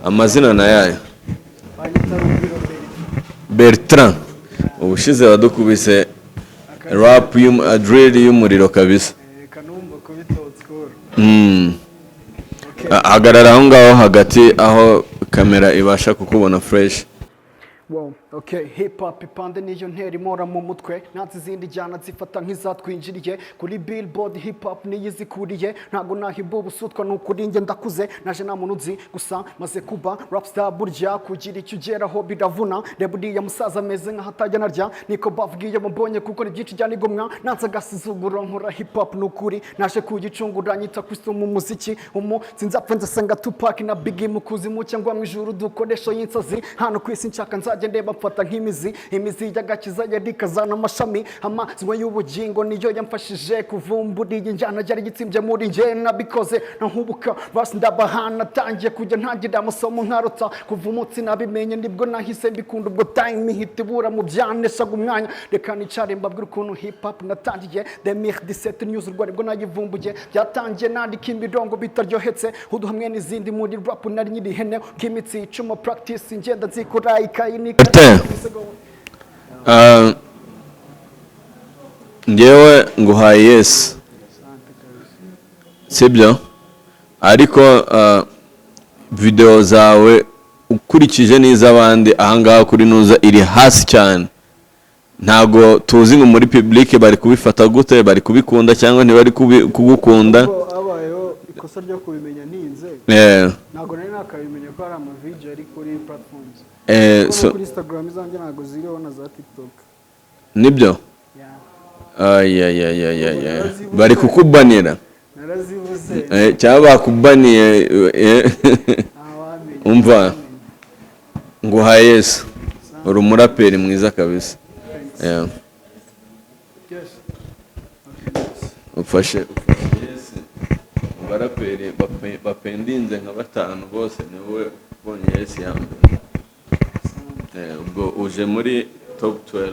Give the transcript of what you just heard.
Amazina na yayo Bertrand ubushize wadukubise rap drill y'umuriro kabisa kanumba kubitotskora agarara aho ngaho hagati aho kamera ibasha kukubona fresh. Wow, okay, hip hop ipande niyo ntera imora mu mutwe nanzi izindi jyana zifata nk'izatwinjiriye kuri billboard hip hop niyizikuriye ntago nahibo ubusutwa n'ukuri nge ndakuze naje nta muntu nzi gusa maze kuba rapstar burya kugira icyo ugeraho biravuna reburiya musaza ameze nk'ahatajya narya niko bavugiye mubonye kuko ni byinshi cyane igomwa nanze agasuzuguro nkora hip hop n'ukuri naje kugicungura nyita Kristo mu muziki sinzapfa nzasanga Tupac na Biggie mu kuzimu cyangwa mu ijuru dukoresha y'insazi hano kwisi nshaka ndeba mfata nk'imizi y'agakiza yari kazana amashami amazwa y'ubugingo niyo yamfashije kuvumbura iyi njyana yari gitsimbye muri nge nabikoze nkahubuka basi ndabahana tangiye kujya ntangira amasomo nkarota kuva umunsi nabimenye nibwo nahise mbikunda ubwo time ihita ibura mu byaneshaga umwanya reka nicare mbabwira ukuntu hip hop natangiye 2017 news rwari bwo nayivumbuye byatangiye nandika imirongo bitaryohetse uduhamwe n'izindi muri rap nari nyiri hene k'imitsi icuma practice ngenda nzikora ikayi ngewe nguhaye yes sibyo ariko video zawe ukurikije n'iz'abandi ahangaha kuri nuza iri hasi cyane ntago tuzi ngo muri public bari kubifata gute bari kubikunda cyangwa ntibari kugukunda abayeho ikosa ryo kubimenya ninze ntago nari nakabimenya ko ari ama video ari kuri platforms so kuri Instagram izanjye ntago ziriho na za TikTok nibyo bari kukubanira narazibuze cyangwa bakubaniye umva nguhaye Yesu uri umuraperi mwiza kabisa ufashe Yesu baraperi bapendinze nka batanu bose niwe ubonye Yesu yambere ubwo uje muri top 12